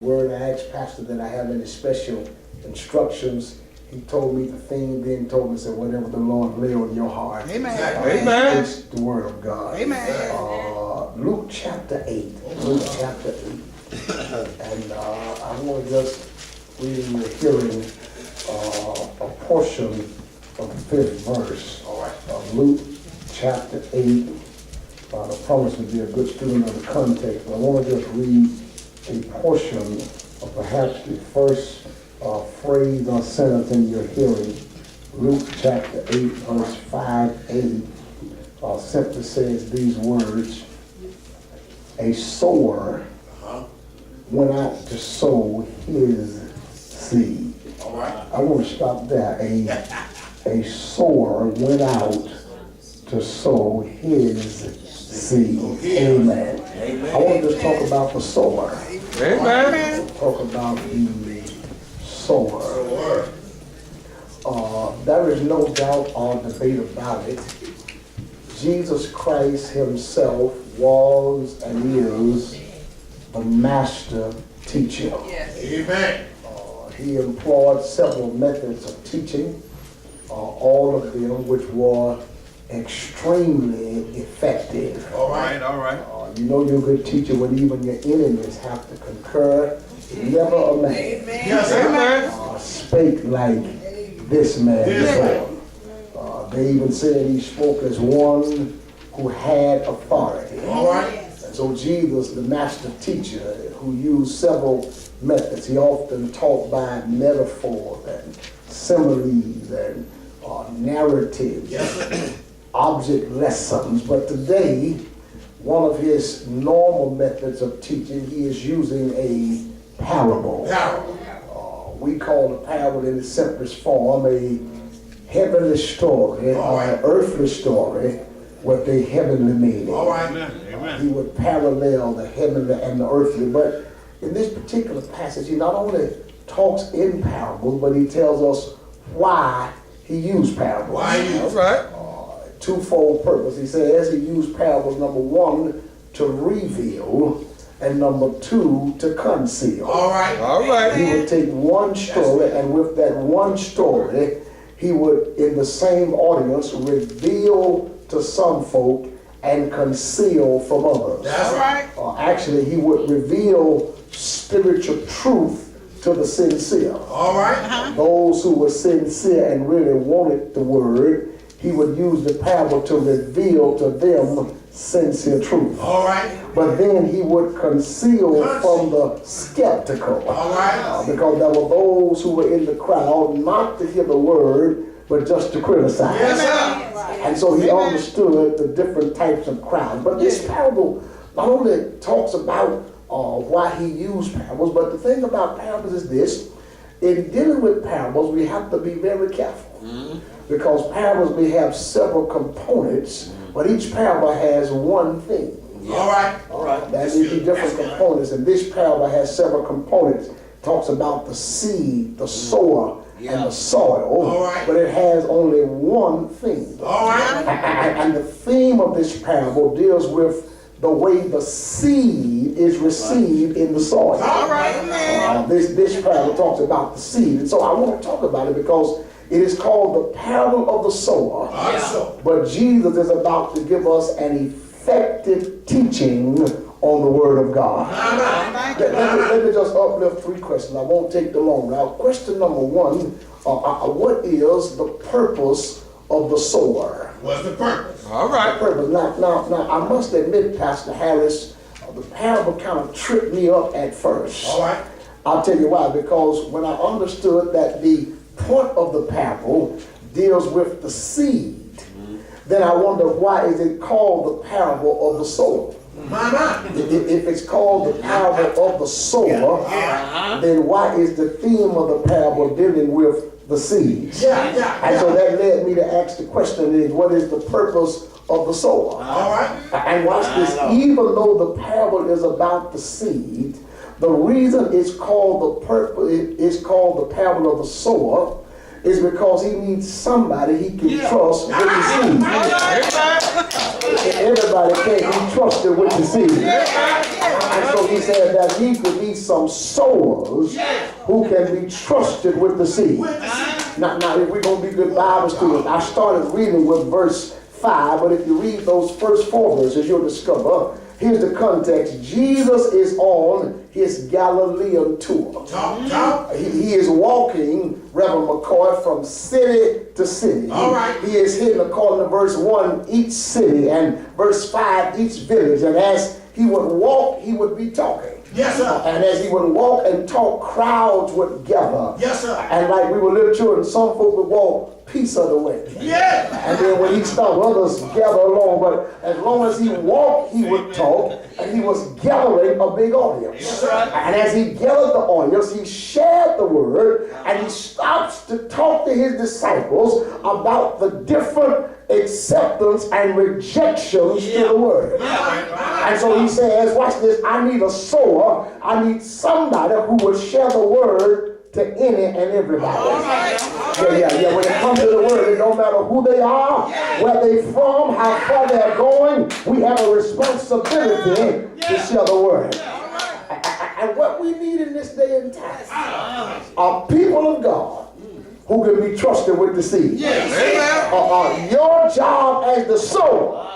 Word, I asked Pastor that I have any special instructions. He told me the thing, then told me, said, whatever the Lord lay on your heart. Amen. Amen. It's the word of God. Amen. Luke chapter 8. Luke chapter 8. And I want to just read in your hearing a portion of the 5th verse of Luke chapter 8. I promise to be a good student of the context, but I want to just read a portion of perhaps the first phrase or sentence in your hearing. Luke chapter 8, verse 5a simply says these words: a sower went out to sow his seed. All right. I want to stop there. A sower went out to sow his seed. Amen. I want to just talk about the sower. Amen. Talk about the sower. There is no doubt or debate about it. Jesus Christ himself was and is the master teacher. Amen. He employed several methods of teaching, all of them which were extremely effective. All right, all right. You know you're a good teacher when even your enemies have to concur. Never a man Yes, amen. spake like this man before. They even said he spoke as one who had authority. All right. And so Jesus, the master teacher, who used several methods, he often taught by metaphors and similes and narratives, object lessons. But today, one of his normal methods of teaching, he is using a parable. We call the parable in its simplest form a heavenly story or an earthly story with a heavenly meaning. All right. Amen. He would parallel the heavenly and the earthly. But in this particular passage, he not only talks in parables, but he tells us why he used parables. All right. Twofold purpose. He says he used parables, number one, to reveal, and number two, to conceal. All right. All right. He would take one story, and with that one story, he would, in the same audience, reveal to some folk and conceal from others. That's right. Actually, he would reveal spiritual truth to the sincere. All right. Those who were sincere and really wanted the word, he would use the parable to reveal to them sincere truth. All right. But then he would conceal from the skeptical. All right. Because there were those who were in the crowd not to hear the word, but just to criticize. Yes, sir. And so he understood the different types of crowds. But this parable not only talks about why he used parables, but the thing about parables is this: in dealing with parables, we have to be very careful. Because parables may have several components, but each parable has one thing. All right. All right. That may be different components, and this parable has several components. It talks about the seed, the sower, and the soil. All right. But it has only one thing. All right. And the theme of this parable deals with the way the seed is received in the soil. All right. This parable talks about the seed, and so I want to talk about it because it is called the parable of the sower. But Jesus is about to give us an effective teaching on the Word of God. Let me just uplift 3 questions. I won't take the long. Now, question number 1, what is the purpose of the sower? What's the purpose? All right. Purpose. Now, I must admit, Pastor Harris, the parable kind of tripped me up at first. All right. I'll tell you why. Because when I understood that the point of the parable deals with the seed, then I wonder, why is it called the parable of the sower? If it's called the parable of the sower, then why is the theme of the parable dealing with the seeds? And so that led me to ask the question is, what is the purpose of the sower? All right. And watch this, even though the parable is about the seed, the reason it's called the parable of the sower is because he needs somebody he can trust with the seed. Everybody can't be trusted with the seed. And so he said that he could be some sowers who can be trusted with the seed. Now, if we're going to be good Bible students, I started reading with verse 5, but if you read those first 4 verses, you'll discover, here's the context. Jesus is on his Galilean tour. He is walking, Reverend McCoy, from city to city. All right. He is hitting, according to verse 1, each city, and verse 5, each village. And as he would walk, he would be talking. Yes, sir. And as he would walk and talk, crowds would gather. Yes, sir. And like we were little children, some folk would walk piece of the way. Yeah. And then when he stopped, others gather along. But as long as he walked, he would talk, and he was gathering a big audience. Yes, sir. And as he gathered the audience, he shared the word, and he stops to talk to his disciples about the different acceptance and rejections to the word. And so he says, watch this, I need a sower. I need somebody who will share the word to any and everybody. Yeah. When it comes to the word, it don't matter who they are, where they from, how far they're going. We have a responsibility to share the word. And what we need in this day and time are people of God who can be trusted with the seed. Your job as the sower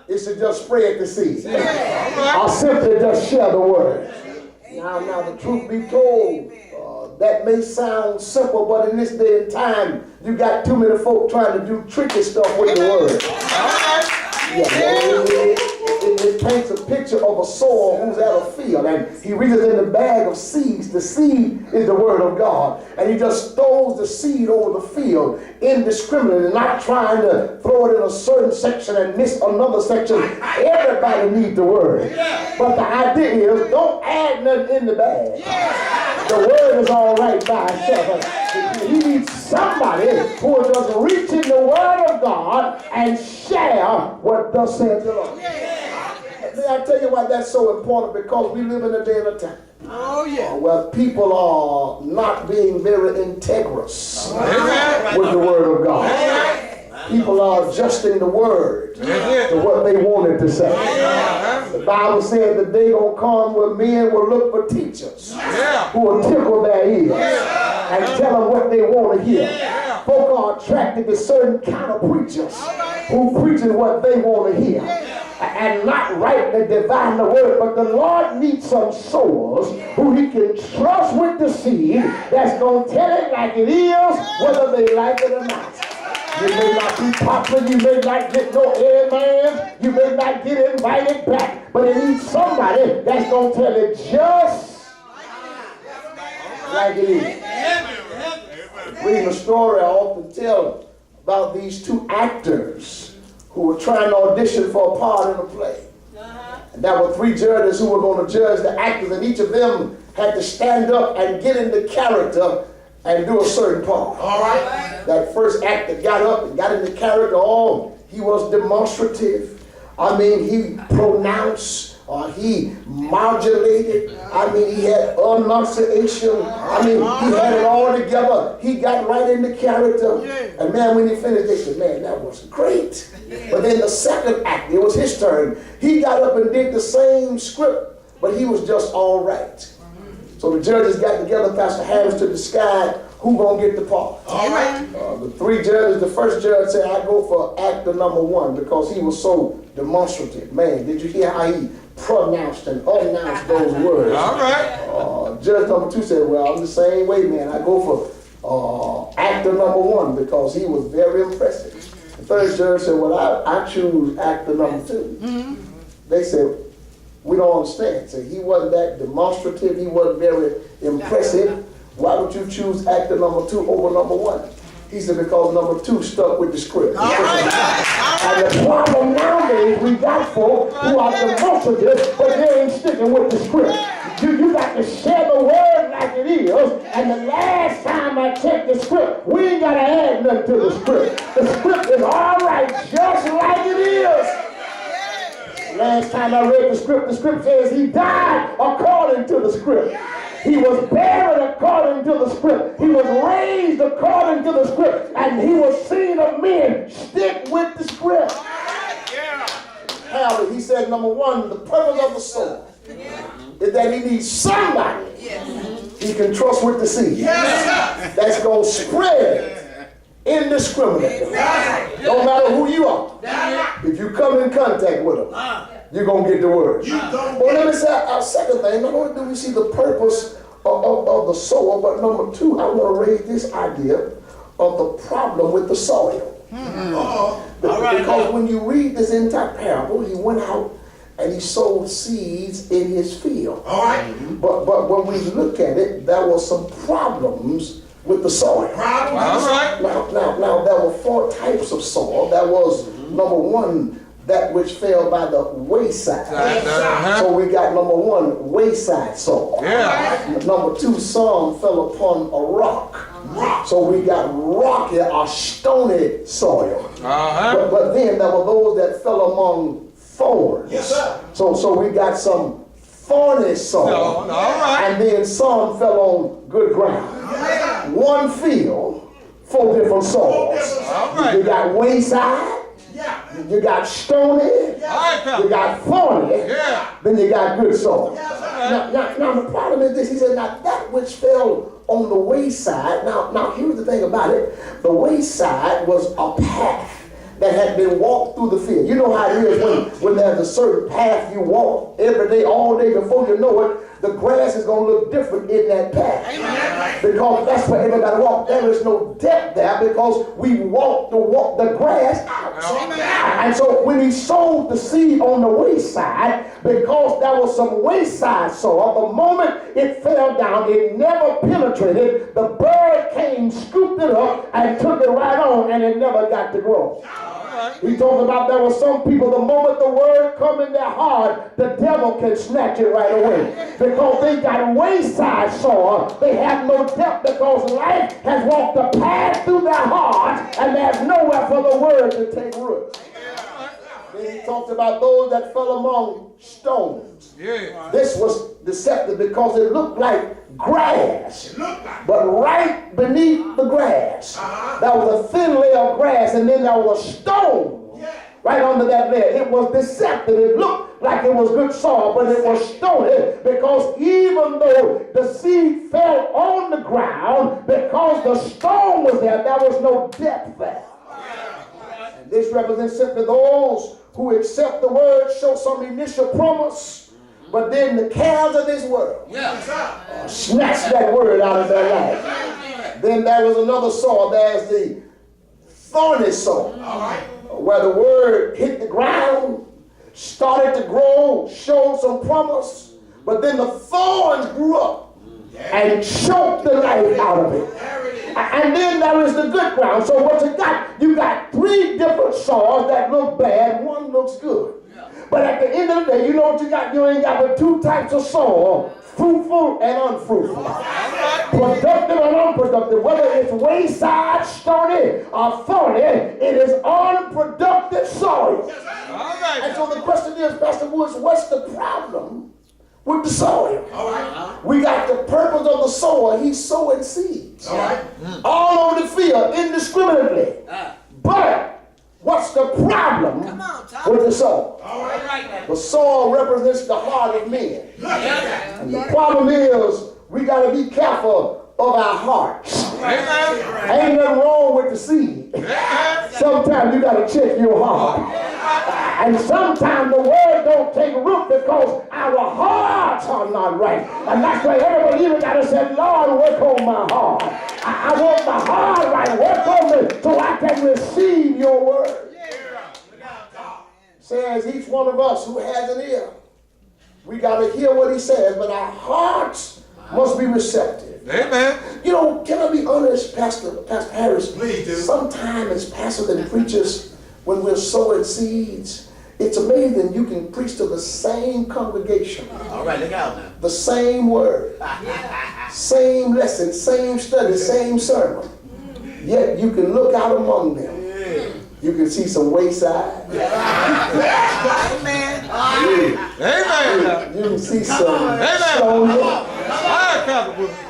is to just spread the seed. Or simply just share the word. Now, the truth be told, that may sound simple, but in this day and time, you got too many folk trying to do tricky stuff with the word. It paints a picture of a sower who's at a field, and he reaches in the bag of seeds. The seed is the word of God, and he just throws the seed over the field indiscriminately, not trying to throw it in a certain section and miss another section. Everybody needs the word, but the idea is don't add nothing in the bag. The word is all right by itself. He needs somebody who will just reach in the word of God and share what thus saith the Lord. May I tell you why that's so important? Because we live in a day and a time where people are not being very integrous with the word of God. People are adjusting the word to what they wanted to say. The Bible said the day gonna come where men will look for teachers who will tickle their ears and tell them what they want to hear. Folk are attracted to certain kind of preachers who preaching what they want to hear and not rightly divine the word. But the Lord needs some sowers who he can trust with the seed that's going to tell it like it is, whether they like it or not. You may not be popular, you may not get no amen, you may not get invited back, but it needs somebody that's going to tell it just like it is. Reading a story I often tell about these 2 actors who were trying to audition for a part in a play. And there were 3 judges who were going to judge the actors, and each of them had to stand up and get into character and do a certain part. All right. That first actor got up and got into character. Oh, he was demonstrative. I mean, he pronounced, or he modulated. I mean, he had enunciation. I mean, he had it all together. He got right into character. And man, when he finished, they said, man, that was great. But then the second act, it was his turn. He got up and did the same script, but he was just all right. So the judges got together, Pastor Harris, to decide who gonna get the part. All right. The 3 judges, the first judge said, I go for actor number 1 because he was so demonstrative. Man, did you hear how he pronounced and announced those words? All right. Judge number 2 said, well, I'm the same way, man. I go for actor number 1 because he was very impressive. The third judge said, well, I choose actor number 2. They said, we don't understand. So he wasn't that demonstrative. He wasn't very impressive. Why would you choose actor number 2 over number 1? He said, because number 2 stuck with the script. And the problem nowadays, we got folk who are demonstrative, but they ain't sticking with the script. You got to share the word like it is. And the last time I checked the script, we ain't got to add nothing to the script. The script is all right, just like it is. Last time I read the script says he died according to the script. He was buried according to the script. He was raised according to the script. And he was seen of men. Stick with the script. Howard, he said, number 1, the purpose of the soul is that he needs somebody he can trust with the seed. That's going to spread indiscriminately. No matter who you are. If you come in contact with them, you're going to get the word. Well, let me say our second thing. Not only do we see the purpose of the sower, but number two, I want to raise this idea of the problem with the soil. Because when you read this entire parable, he went out and he sowed seeds in his field. But when we look at it, there were some problems with the soil. Now, there were four types of soil. There was, number one, that which fell by the wayside. So we got number one, wayside soil. Number two, some fell upon a rock. So we got rocky or stony soil. But then there were those that fell among thorns. So we got some thorny soil. And then some fell on good ground. One field, four different soils. You got wayside. You got stony, you got thorny, then you got good soil. Now the problem is this, he said, now that which fell on the wayside, now here's the thing about it, the wayside was a path that had been walked through the field. You know how it is when there's a certain path you walk every day, all day, before you know it, the grass is going to look different in that path. Because that's where everybody walks. There is no depth there because we walk the grass out. And so when he sowed the seed on the wayside, because there was some wayside soil, the moment it fell down, it never penetrated. The bird came, scooped it up, and took it right on, and it never got to grow. He talked about there were some people, the moment the word come in their heart, the devil can snatch it right away. Because they got wayside soil, they have no depth because life has walked a path through their heart and there's nowhere for the word to take root. Then he talked about those that fell among stones. This was deceptive because it looked like grass. But right beneath the grass, there was a thin layer of grass and then there was a stone right under that layer. It was deceptive. It looked like it was good soil, but it was stony because even though the seed fell on the ground, because the stone was there, there was no depth there. And this represents simply those who accept the word, show some initial promise, but then the cares of this world snatch that word out of their life. Then there was another soil. There's the thorny soil, where the word hit the ground, started to grow, showed some promise, but then the thorns grew up and choked the life out of it. And then there is the good ground. So what you got three different soils that look bad, one looks good. But at the end of the day, you know what you got? You ain't got but two types of soil, fruitful and unfruitful. Productive and unproductive. Whether it's wayside, stony, or thorny, it is unproductive soil. And so the question is, Pastor Woods, what's the problem with the soil? We got the purpose of the sower. He's sowing seeds all over the field indiscriminately. But what's the problem with the soil? The soil represents the heart of men. And the problem is we got to be careful of our hearts. Ain't nothing wrong with the seed. Sometimes you got to check your heart. And sometimes the word don't take root because our hearts are not right. And that's why every believer got to say, Lord, work on my heart. I want my heart right. Work on me so I can receive your word. Says each one of us who has an ear, we got to hear what he says, but our hearts must be receptive. Amen. You know, can I be honest, Pastor Harris? Please do. Sometimes as pastors and preachers, when we're sowing seeds, it's amazing you can preach to the same congregation. All right, look out now. The same word, same lesson, same study, same sermon. Yet you can look out among them. You can see some wayside. Amen. Amen. You can see some stony.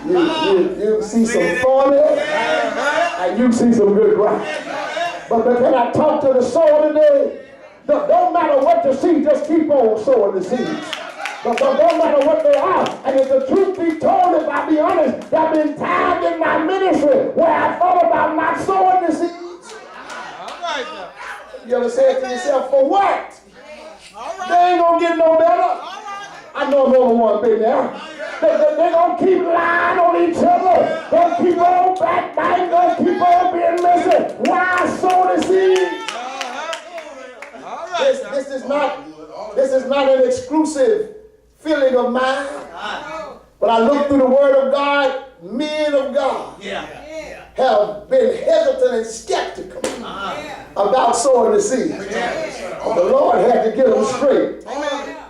You can see some thorny. And you can see some good ground. But can I talk to the sower today? Don't matter what you see, just keep on sowing the seeds. But no matter what they are, and if the truth be told, if I be honest, there have been times in my ministry where I thought about not sowing the seeds. All right now. You ever said to yourself, for what? They ain't gonna get no better. I know another one been there. They're gonna keep lying on each other. Gonna keep on backbiting. Gonna keep on being messy. Why sow the seed? This is not an exclusive feeling of mine. But I look through the Word of God. Men of God have been hesitant and skeptical about sowing the seed. The Lord had to get them straight.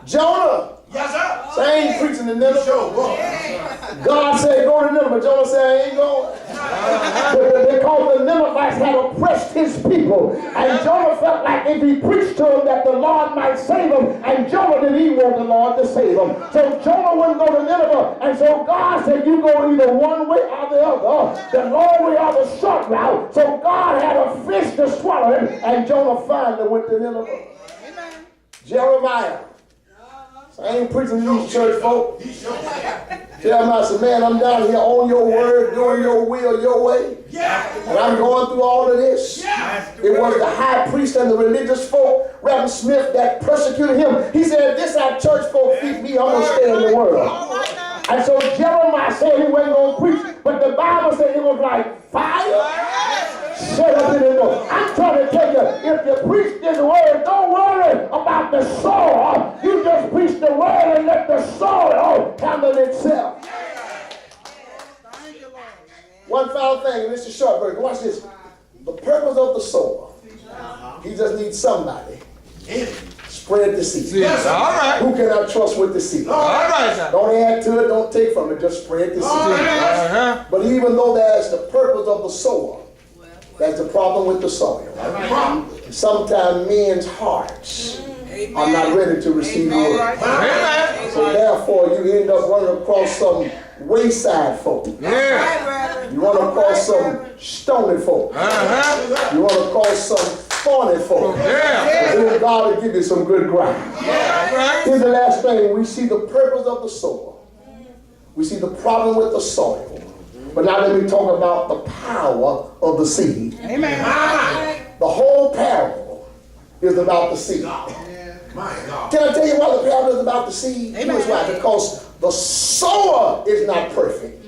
Jonah. Yes, sir. So I ain't preaching to Nineveh. God said go to Nineveh. Jonah said I ain't going. Because the Ninevites had oppressed his people. And Jonah felt like if he preached to them that the Lord might save them. And Jonah didn't even want the Lord to save them. So Jonah wouldn't go to Nineveh. And so God said you go either one way or the other. The long way or the short route. So God had a fish to swallow him. And Jonah finally went to Nineveh. Jeremiah. I ain't preaching to these church folk. Jeremiah said, man, I'm down here on your word, doing your will, your way. And I'm going through all of this. It was the high priest and the religious folk, Reverend Smith, that persecuted him. He said, this our church folk feed me, I'm going to stay in the world. And so Jeremiah said he wasn't going to preach, but the Bible said it was like fire. Shut up in the door. I'm trying to tell you, if you preach this word, don't worry about the soil. You just preach the word and let the soil handle itself. One final thing, and this is a short version. Watch this. The purpose of the sower. He just needs somebody. Spread the seed. Yes, all right. Who can I trust with the seed? All right. Now. Don't add to it, don't take from it, just spread the seed. But even though that's the purpose of the sower, that's the problem with the soil. Sometimes men's hearts are not ready to receive the word. So therefore you end up running across some wayside folk. You run across some stony folk. You run across some thorny folk. Then God will give you some good ground. Here's the last thing. We see the purpose of the sower. We see the problem with the soil. But now let me talk about the power of the seed. Amen. The whole parable is about the seed. Can I tell you why the parable is about the seed? Here's why. Because the sower is not perfect,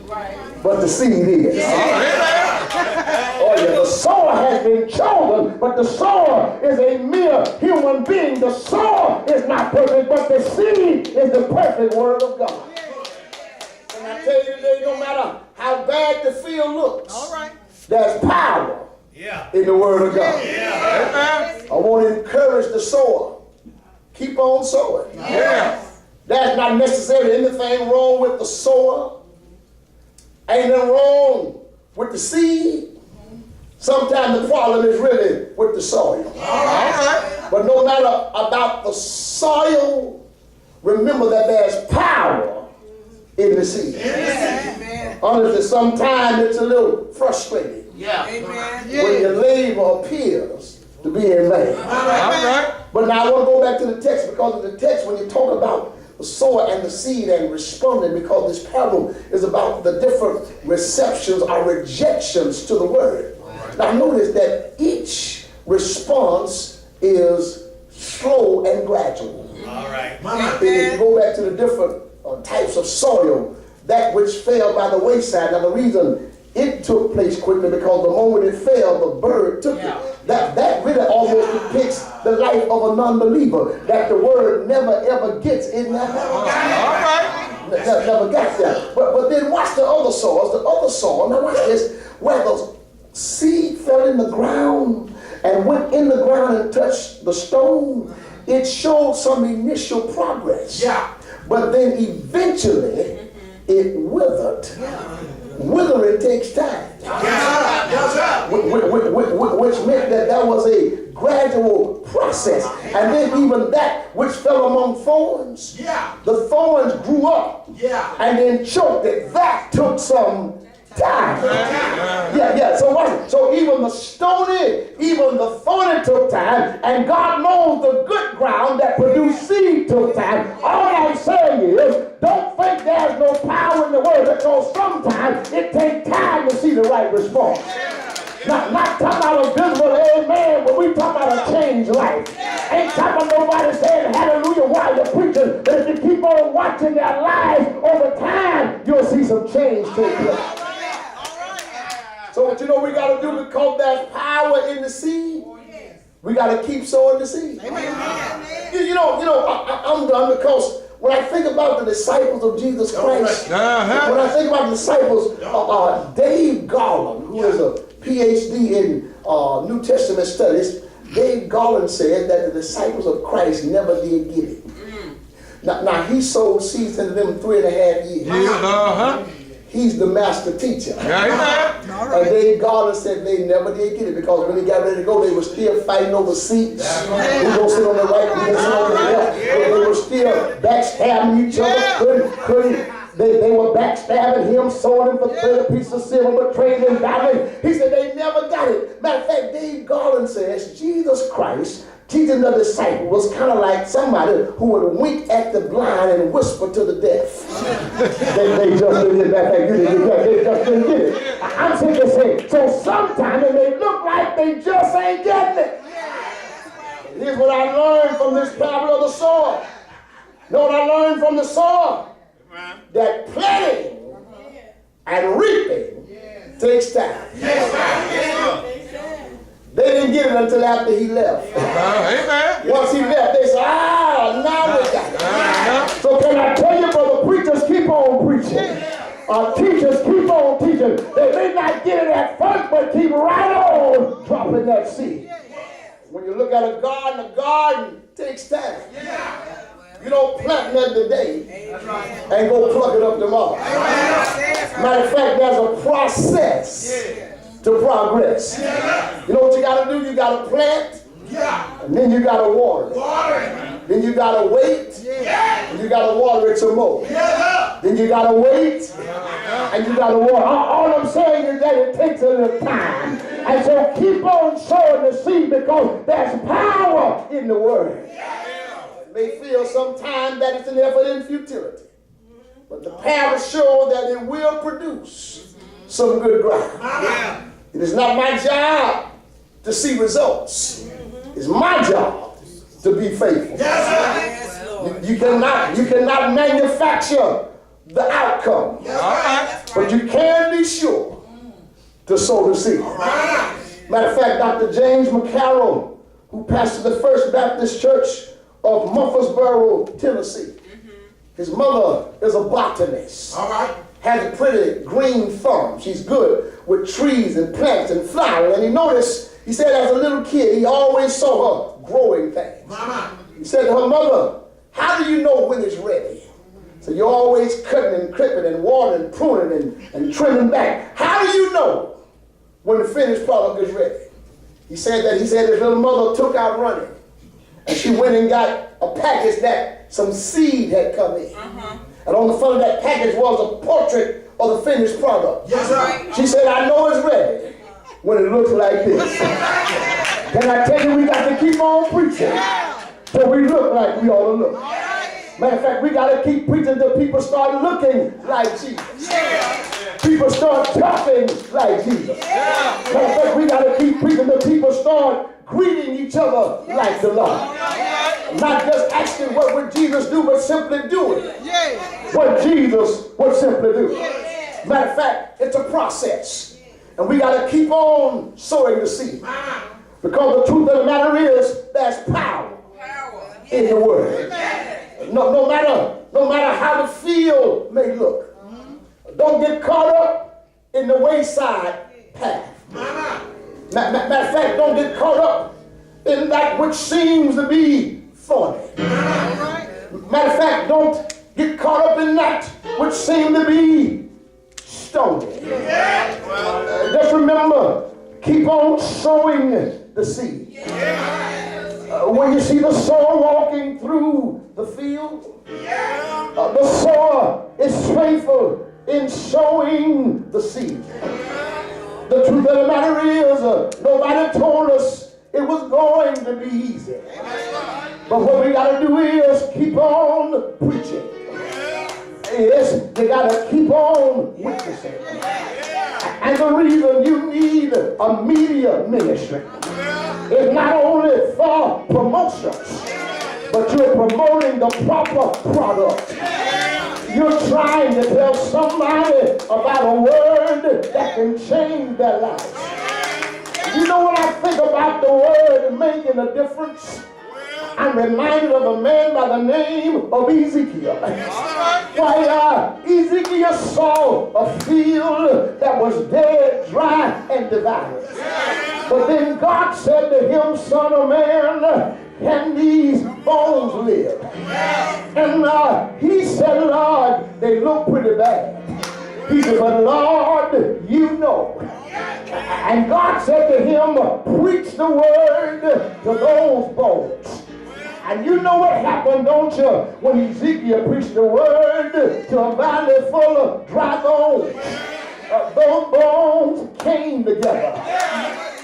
but the seed is. Oh yeah, the sower has been chosen, but the sower is a mere human being. The sower is not perfect, but the seed is the perfect word of God. And I tell you today, no matter how bad the field looks, there's power in the word of God. I want to encourage the sower. Keep on sowing. There's not necessarily anything wrong with the sower. Ain't nothing wrong with the seed. Sometimes the problem is really with the soil. But no matter about the soil, remember that there's power in the seed. Honestly, sometimes it's a little frustrating when your labor appears to be in vain. But now I want to go back to the text, because of the text, when you talk about the sower and the seed and responding, because this parable is about the different receptions or rejections to the word. Now notice that each response is slow and gradual. If you go back to the different types of soil, that which fell by the wayside. Now the reason it took place quickly, because the moment it fell, the bird took it. That really almost depicts the life of a non-believer, that the word never ever gets in that house. Never got there. But then watch the other soils. The other soil, now watch this, where the seed fell in the ground and went in the ground and touched the stone. It showed some initial progress. But then eventually it withered. Withering takes time. Which meant that that was a gradual process. And then even that which fell among thorns, the thorns grew up and then choked it. That took some time. Yeah. So what? So even the stony, even the thorny took time, and God knows the good ground that produced seed took time. All I'm saying is, don't think there's no power in the word, because sometimes it takes time to see the right response. Not talking about a visible amen, but we talking about a changed life. Ain't talking about nobody saying hallelujah while you're preaching, but if you keep on watching their lives over time, you'll see some change take place. So what you know we got to do, because there's power in the seed, we got to keep sowing the seed. You know, I'm done, because when I think about the disciples of Jesus Christ, when I think about the disciples, Dave Garland, who is a PhD in New Testament studies, Dave Garland said that the disciples of Christ never did get it. Now he sowed seeds into them 3.5 years. He's the master teacher. And Dave Garland said they never did get it, because when they got ready to go, they were still fighting over seats. Who's going to sit on the right, who's going to sit on the left. They were still backstabbing each other. They were backstabbing him, sowing him for 30 pieces of silver, betraying him, dying. He said they never got it. Matter of fact, Dave Garland says Jesus Christ teaching the disciples was kind of like somebody who would wink at the blind and whisper to the deaf. they just didn't get that. They just didn't get it. I'm simply saying, so sometimes it may look like they just ain't getting it. Here's what I learned from this parable of the sower. Know what I learned from the sower? That planting and reaping takes time. They didn't get it until after he left. Once he left, they said, now we got it. So can I tell you, brother, preachers keep on preaching. Teachers keep on teaching. They may not get it at first, but keep right on dropping that seed. When you look at a garden takes time. You don't plant nothing today and go pluck it up tomorrow. Matter of fact, there's a process to progress. You know what you got to do? You got to plant, and then you got to water it. Then you got to wait, and you got to water it some more. Then you got to wait, and you got to water. All I'm saying is that it takes a little time. And so keep on sowing the seed, because there's power in the word. It may feel sometimes that it's an effort in futility, but the parable shows that it will produce some good ground. It is not my job to see results. It's my job to be faithful. You cannot manufacture the outcome, but you can be sure to sow the seed. Matter of fact, Dr. James McCarroll, who pastored the First Baptist Church of Murfreesboro, Tennessee, his mother is a botanist. Has a pretty green thumb. She's good with trees and plants and flowers. And he said as a little kid, he always saw her growing things. He said to her mother, how do you know when it's ready? So you're always cutting and clipping and watering and pruning and trimming back. How do you know when the finished product is ready? He said his little mother took out running, and she went and got a package that some seed had come in. And on the front of that package was a portrait of the finished product. She said, I know it's ready when it looks like this. Can I tell you, we got to keep on preaching till we look like we ought to look. Matter of fact, we got to keep preaching till people start looking like Jesus. People start talking like Jesus. Matter of fact, we got to keep preaching till people start greeting each other like the Lord. Not just asking what would Jesus do, but simply doing what Jesus would simply do. Matter of fact, it's a process. And we got to keep on sowing the seed. Because the truth of the matter is, there's power in the word. No matter how the field may look, don't get caught up in the wayside path. Matter of fact, don't get caught up in that which seems to be thorny. Matter of fact, don't get caught up in that which seems to be stony. Just remember, keep on sowing the seed. When you see the sower walking through the field, the sower is faithful in sowing the seed. The truth of the matter is, nobody told us it was going to be easy. But what we got to do is keep on preaching. Yes, you got to keep on witnessing. And the reason you need a media ministry is not only for promotions, but you're promoting the proper product. You're trying to tell somebody about a word that can change their life. You know what I think about the word making a difference? I'm reminded of a man by the name of Ezekiel. Why, Ezekiel saw a field that was dead, dry, and divided. But then God said to him, son of man, can these bones live? And he said, Lord, they look pretty bad. He said, but Lord, you know. And God said to him, preach the word to those bones. And you know what happened, don't you, when Ezekiel preached the word to a valley full of dry bones? Those bones came together.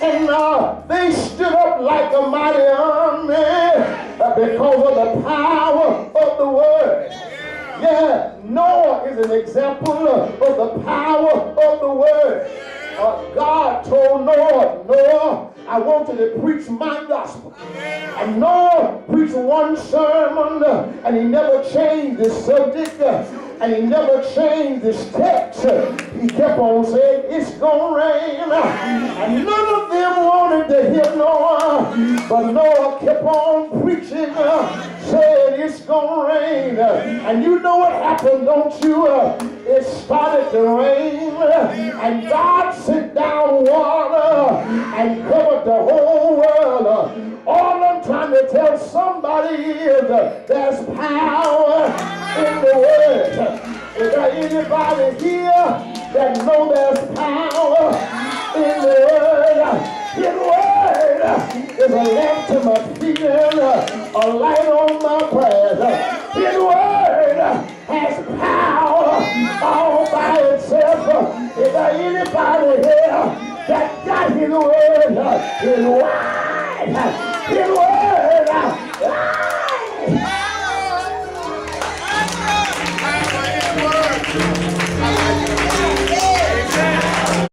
And they stood up like a mighty army because of the power of the word. Yeah, Noah is an example of the power of the word. God told Noah, Noah, I want you to preach my gospel. And Noah preached one sermon, and he never changed his subject, and he never changed his text. He kept on saying, it's going to rain. And none of them wanted to hear Noah, but Noah kept on preaching, saying it's going to rain. And you know what happened, don't you? It started to rain, and God sent down water and covered the whole world. All I'm trying to tell somebody is there's power in the word. Is there anybody here that know there's power in the word? His word is a lamp to my feet and a light on my path. His word has power all by itself. Is there anybody here that got his word? His word. His word